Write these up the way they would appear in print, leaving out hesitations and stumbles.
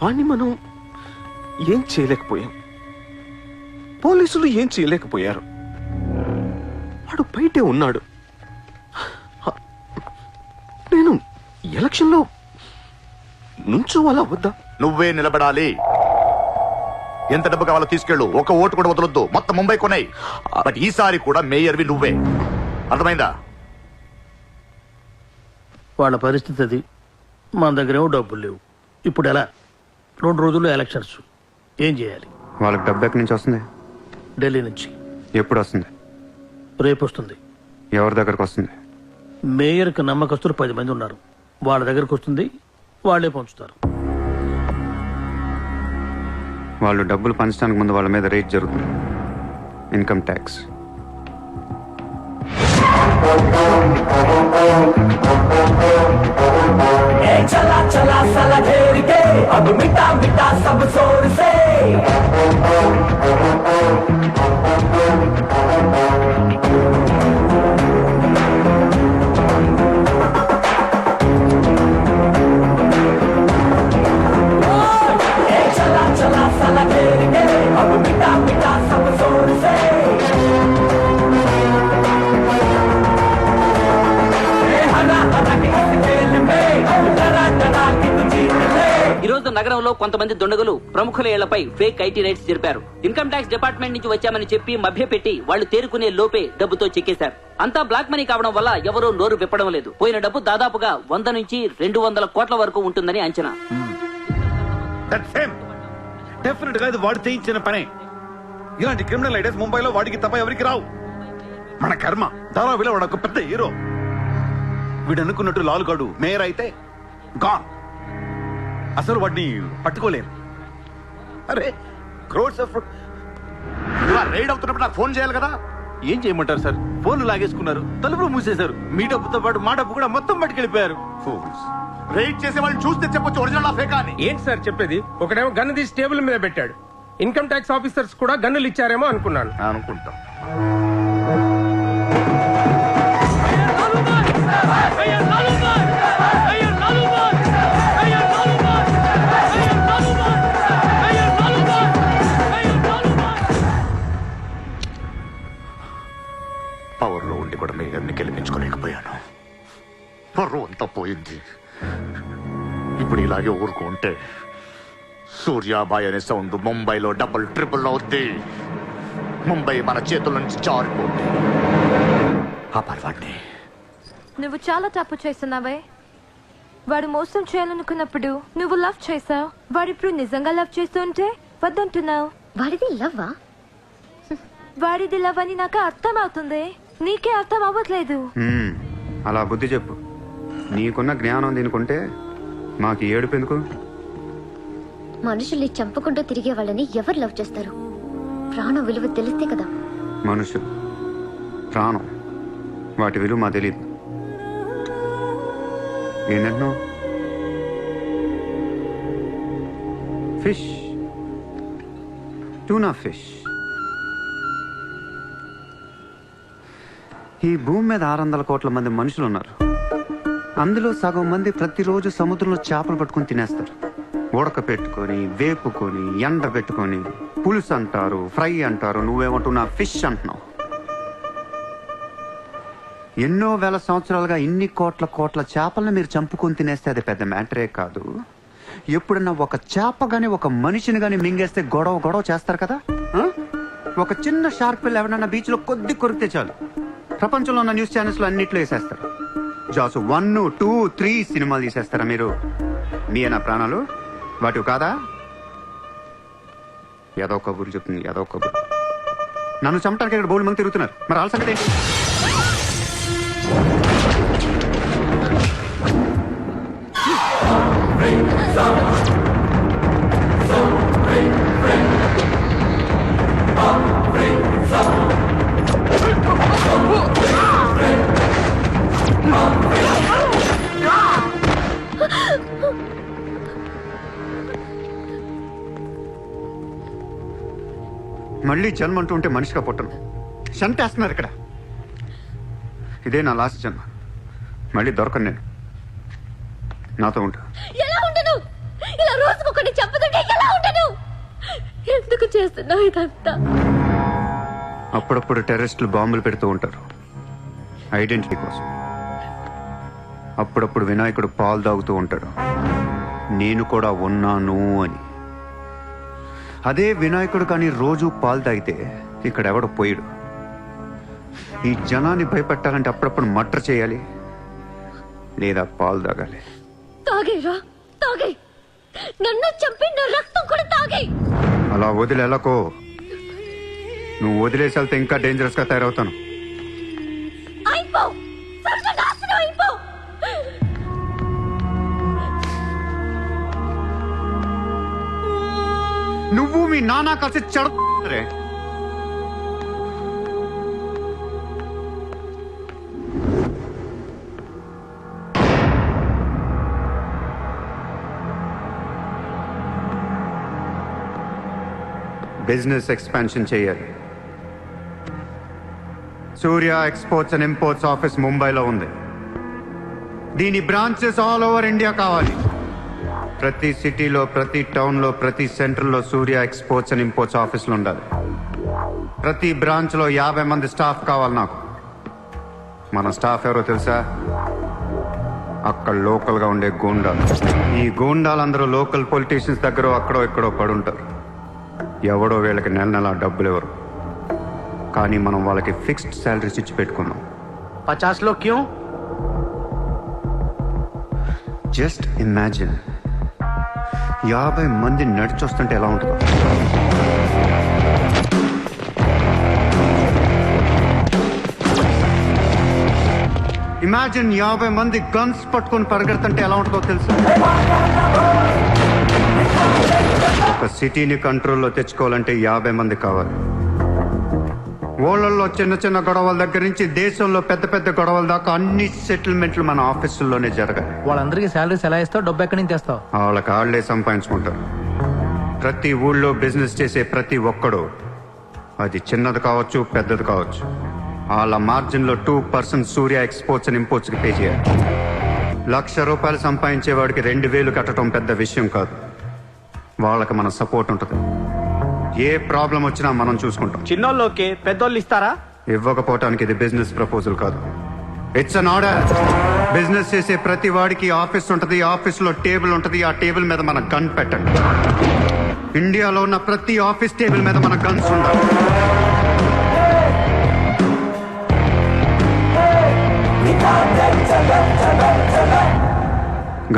వాణ్ణి మనం ఏం చేయలేకపోయాం, పోలీసులు ఏం చేయలేకపోయారు. వాడు బయటే ఉన్నాడు. నేను ఎలక్షన్లో నుంచోవాలా వద్దా? నువ్వే నిలబడాలి. ఎంత డబ్బు కావాలో తీసుకెళ్ళు, ఒక ఓటు కూడా వదలొద్దు, మొత్తం ముంబై కొన్నాయి. బట్ ఈసారి కూడా మేయర్వి నువ్వే, అర్థమైందా? వాళ్ళ పరిస్థితి అది. మన దగ్గరేమో డబ్బులు లేవు. ఇప్పుడు ఎలా? 2 రోజుల్లో ఎలక్షన్స్. ఏం చేయాలి? వాళ్ళకి డబ్బు ఎక్కడి నుంచి వస్తుంది? ఢిల్లీ నుంచి. ఎప్పుడు వస్తుంది? రేపు వస్తుంది. ఎవరి దగ్గరకు వస్తుంది? మేయర్కి నమ్మకస్తులు 10 మంది ఉన్నారు. వాళ్ళ దగ్గరకు వస్తుంది, వాళ్ళే పంచుతారు. వాళ్ళు డబ్బులు పంచడానికి ముందు వాళ్ళ మీద రేట్ జరుగుతుంది, ఇన్కమ్ ట్యాక్స్. चला चला साला घेर के अब मिटा मिटा सब शोर से चला चला साला घेर के अब मिटा मिटा सब शोर से ఈ రోజు నగరంలో కొంతమంది దుండగులు ప్రముఖుల ఇళ్లపై ఫేక్ ఐటీ రైడ్స్ జరిపారు. ఇన్కమ్ ట్యాక్స్ డిపార్ట్మెంట్ నుంచి వచ్చామని చెప్పి మభ్యపెట్టి వాళ్లు తేరుకునే లోపే డబ్బుతో చెక్కేశారు. అంతా బ్లాక్ మనీ కావడం వల్ల ఎవరూ నోరు విప్పడం లేదు. పోయిన డబ్బు దాదాపుగా 100 నుంచి 200 కోట్ల వరకు ఉంటుందని అంచనా. డెఫినెట్ గా ఇది వాడు చేయించిన పనే. ఇలాంటి క్రిమినల్ ఐడియాస్ ముంబైలో వాడికి తప్ప ఎవరికి రావు. మన కర్మ ధారావిలో వాడు ఒక పెద్ద హీరో. వీడు అనుకున్నట్టు లాలుగాడు మేయర్ అయితే గాన్. అసలు వాడిని పట్టుకోలేరు. అరే క్రోడ్స్ ఆఫ్ రైడ్ అవుతున్నప్పుడు నాకు ఫోన్ చేయాలి కదా. ఏం చేయమంటారు సార్? ఫోన్లు లాగేసుకున్నారు, తలుపులు మూసేశారు. మీ డబ్బుతో పాటు మా డబ్బు కూడా మొత్తం పట్టుకెళ్ళిపోయారు. రైడ్ చేసే వాళ్ళని చూస్తే చెప్పొచ్చు ఒరిజినల్ ఫేక్ అని. ఏంటి సార్ చెప్పేది? ఒకడేమో గన్ను తీసి టేబుల్ మీద పెట్టాడు. ఇన్కమ్ ట్యాక్స్ ఆఫీసర్స్ కూడా గన్నులు ఇచ్చారేమో అనుకున్నాను. అనుకుంటాం. పవర్ లో ఉండి కూడా మేయర్ని గెలిపించుకోలేకపోయాను. పర్వం అంతా పోయింది. ఇప్పుడు ఇలాగే ఊరుకుంటే సూర్యాబాయ్ అనే సౌండ్ ముంబైలో డబుల్ ట్రిపుల్ అవుద్ది. ముంబై మన చేతుల నుంచి జారిపోద్ది. ఆ పర్వాన్ని నువ్వు చాలా తప్పు చేస్తున్నావే. వాడు మోసం చేయాలనుకున్నప్పుడు నువ్వు లవ్ చేసావు. వాడిప్పుడు నిజంగా లవ్ చేస్తుంటే వద్దంటున్నావు. వాడిది లవ్వా? వాడిది లవ్ అని నాకు అర్థం అవుతుంది, నీకే అర్థం అవ్వట్లేదు. అలా బుద్ధి చెప్పు. నీకున్న జ్ఞానం దీనికుంటే మాకు ఏడుపు ఎందుకు? మనుషుల్ని చంపుకుంటూ తిరిగే వాళ్ళని ఎవరు లవ్ చేస్తారు? ప్రాణం విలువ తెలిస్తే కదా. మనుషులు, ప్రాణం, వాటి విలువ మా తెలియదు. ఏంటంటున్నావు? Fish, tuna fish. ఈ భూమి మీద 600 కోట్ల మంది మనుషులు ఉన్నారు. అందులో సగం మంది ప్రతిరోజు సముద్రంలో చేపలు పట్టుకొని తినేస్తారు. ఉడక పెట్టుకొని, వేపుకొని, ఎండ పెట్టుకొని, పులుసు అంటారు, ఫ్రై అంటారు. నువ్వేమంటున్నా ఫిష్ అంటున్నావు. ఎన్నో వేల సంవత్సరాలుగా ఇన్ని కోట్ల చేపలను మీరు చంపుకొని తినేస్తే అది పెద్ద మ్యాటరే కాదు. ఎప్పుడన్నా ఒక చేప గాని ఒక మనిషిని గాని మింగేస్తే గొడవ చేస్తారు కదా. ఒక చిన్న షార్క్ పిల్ల ఎవరన్నా బీచ్ లో కొద్ది కొరికితే చాలు, ప్రపంచంలో ఉన్న న్యూస్ ఛానల్స్ లో అన్నిట్లో వేసేస్తారు. జాసు 1, 2, 3 సినిమాలు తీసేస్తారా మీరు? మీ నా ప్రాణాలు వాటి కాదా? ఏదో కబుర్లు చెప్తుంది, ఏదో కబుర్లు. నన్ను చంపడానికి ఇక్కడ బోల్డ్ మంది తిరుగుతున్నారు. మరి వాళ్ళ సంగతి ఏంటి? మళ్ళీ జన్మ అంటూ ఉంటే మనిషిగా పుట్టను. చంపేస్తున్నారు ఇక్కడ. ఇదే నా లాస్ట్ జన్మ. మళ్ళీ దొరకను నేను. నాతో ఉంటా. ఎలా ఉండను? ఇలా రోజుకొకటి చేస్తున్నావు ఇదంతా? అప్పుడప్పుడు టెర్రరిస్టులు బాంబులు పెడుతూ ఉంటారు ఐడెంటిటీ కోసం. అప్పుడప్పుడు వినాయకుడు పాలు తాగుతూ ఉంటాడు, నేను కూడా ఉన్నాను అని. అదే వినాయకుడు కానీ రోజు పాలు తాగితే ఇక్కడ ఎవడు పోయాడు. ఈ జనాన్ని భయపెట్టాలంటే అప్పుడప్పుడు మర్డర్ చేయాలి లేదా పాలు తాగాలి. తాగేరా, తాగే, నన్ను చంపి నా రక్తం కూడా తాగే. అలా వదిలేలకో, నువ్వు వదిలేసి వెళ్తే ఇంకా డేంజరస్ గా తయారవుతాను. అయిపో, సర్వనాశనం అయిపో. నువ్వు మీ నాన్న కలిసి చెడరే. బిజినెస్ ఎక్స్పాన్షన్ చేయాలి. సూర్య ఎక్స్పోర్ట్స్ అండ్ ఇంపోర్ట్స్ ఆఫీస్ ముంబైలో ఉంది. దీని బ్రాంచెస్ ఆల్ ఓవర్ ఇండియా కావాలి. ప్రతి సిటీలో, ప్రతి టౌన్లో, ప్రతి సెంటర్లో సూర్య ఎక్స్పోర్ట్స్ అండ్ ఇంపోర్ట్స్ ఆఫీసులు ఉండాలి. ప్రతి బ్రాంచ్లో 50 మంది స్టాఫ్ కావాలి నాకు. మన స్టాఫ్ ఎవరో తెలుసా? అక్కడ లోకల్గా ఉండే గూండాలు. ఈ గూండాలందరూ లోకల్ పొలిటీషియన్స్ దగ్గర అక్కడో ఇక్కడో పడుంటారు. ఎవడో వీళ్ళకి నెల నెల డబ్బులు ఎవరు, కానీ మనం వాళ్ళకి ఫిక్స్డ్ శాలరీస్ ఇచ్చి పెట్టుకున్నాం. 50 లో క్యూ? జస్ట్ ఇమాజిన్ 50 మంది నడిచొస్తుంటే ఎలా ఉంటుందో. ఇమాజిన్ 50 మంది గన్స్ పట్టుకొని పరిగెడుతుంటే ఎలా ఉంటుందో తెలుసు. ఒక సిటీని కంట్రోల్లో తెచ్చుకోవాలంటే 50 మంది కావాలి. ఊళ్ళల్లో చిన్న చిన్న గొడవల దగ్గర నుంచి దేశంలో పెద్ద పెద్ద గొడవల దాకా అన్ని సెటిల్మెంట్లు మన ఆఫీసుల్లోనే జరగాలి. వాళ్ళందరికీ శాలరీస్ ఎలా ఇస్తావు? డబ్బు ఎక్కడి నుంచి తెస్తావు? వాళ్ళకి ఆళ్లే సంపాదించుకుంటారు. ప్రతి ఊళ్ళో బిజినెస్ చేసే ప్రతి ఒక్కడు, అది చిన్నది కావచ్చు పెద్దది కావచ్చు, వాళ్ళ మార్జిన్లో 2% సూర్య ఎక్స్పోర్ట్స్ అండ్ ఇంపోర్ట్స్ కి పే చేయాలి. ₹1,00,000 సంపాదించేవాడికి 2,000 కట్టడం పెద్ద విషయం కాదు. వాళ్ళకి మన సపోర్ట్ ఉంటుంది. ఏ ప్రాబ్లం వచ్చినా మనం చూసుకుంటాం. చిన్నోళ్ళకి పెద్దోళ్ళు ఇస్తారా? ఇవ్వకపోవటానికి ఇది బిజినెస్ ప్రపోజల్ కాదు, ఇట్స్ అన్ ఆర్డర్. బిజినెస్ చేసే ప్రతి వాడికి ఆఫీస్ ఉంటుంది, ఆఫీస్ లో టేబుల్ ఉంటుంది. ఆ టేబుల్ మీద మన గన్ పెట్టండి. ఇండియాలో ఉన్న ప్రతి ఆఫీస్ టేబుల్ మీద మన గన్స్ ఉండాలి.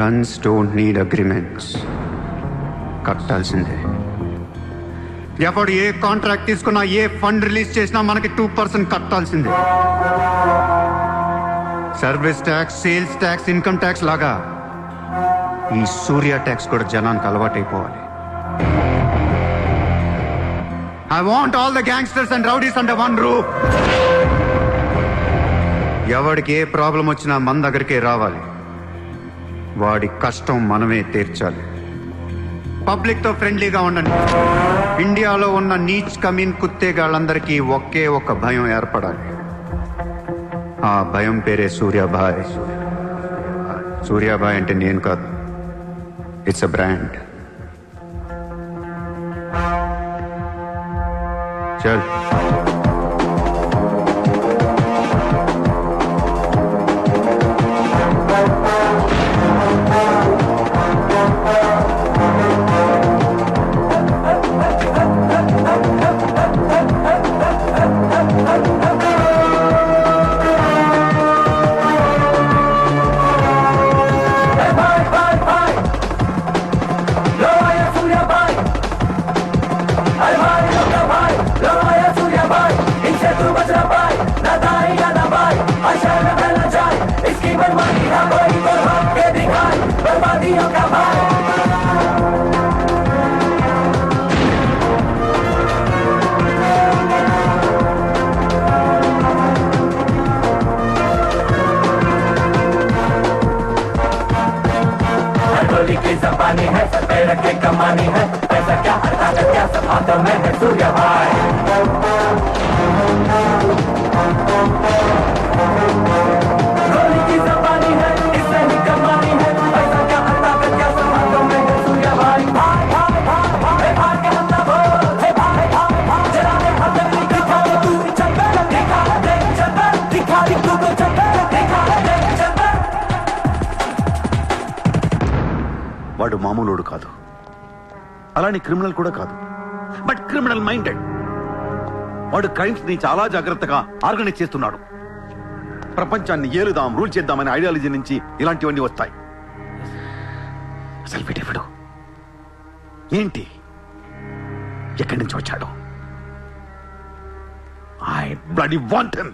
గన్స్ డోంట్ నీడ్ అగ్రిమెంట్స్, కట్టాల్సిందే. ఎప్పుడు ఏ కాంట్రాక్ట్ తీసుకున్నా, ఏ ఫండ్ రిలీజ్ చేసినా మనకి 2% కట్టాల్సిందే. Service tax, sales tax, income tax లాగా ఈ సూర్య ట్యాక్స్ కూడా జనానికి అలవాటైపోవాలి. I want all the gangsters and rowdies under one roof. ఎవడికి ఏ ప్రాబ్లం వచ్చినా మన దగ్గరికే రావాలి. వాడి కష్టం మనమే తీర్చాలి. పబ్లిక్ తో ఫ్రెండ్లీగా ఉండండి. ఇండియాలో ఉన్న నీచ్ కమీన్ కుత్తేగాళ్ళందరికీ ఒకే ఒక భయం ఏర్పడాలి. ఆ భయం పేరే సూర్యాభాయ్. సూర్యాభాయ్ అంటే నేను కాదు, ఇట్స్ అ బ్రాండ్. చల్. जबानी है सर पे रखे कमानी है, पैसा क्या हटा कर क्या सब हाथों में है सूर्या भाई. गोली की जबानी है, इससे ही कमानी है, पैसा क्या हटा कर क्या सब हाथों में है सूर्या भाई. भाई भाई भाई भाई भाई के हम ना बोल, हे भाई भाई మామూలోడు కాదు, అలానే క్రిమినల్ కూడా కాదు, బట్ క్రిమినల్ మైండెడ్. వాడు క్రైమ్స్ ని చాలా జాగ్రత్తగా ఆర్గనైజ్ చేస్తున్నాడు. ప్రపంచాన్ని ఏలుదాం, రూల్ చేద్దామనే ఐడియాలజీ నుంచి ఇలాంటివన్నీ వస్తాయి. అసలు వీడెవడు? ఏంటి? ఎక్కడి నుంచి వచ్చాడు? I bloody want him.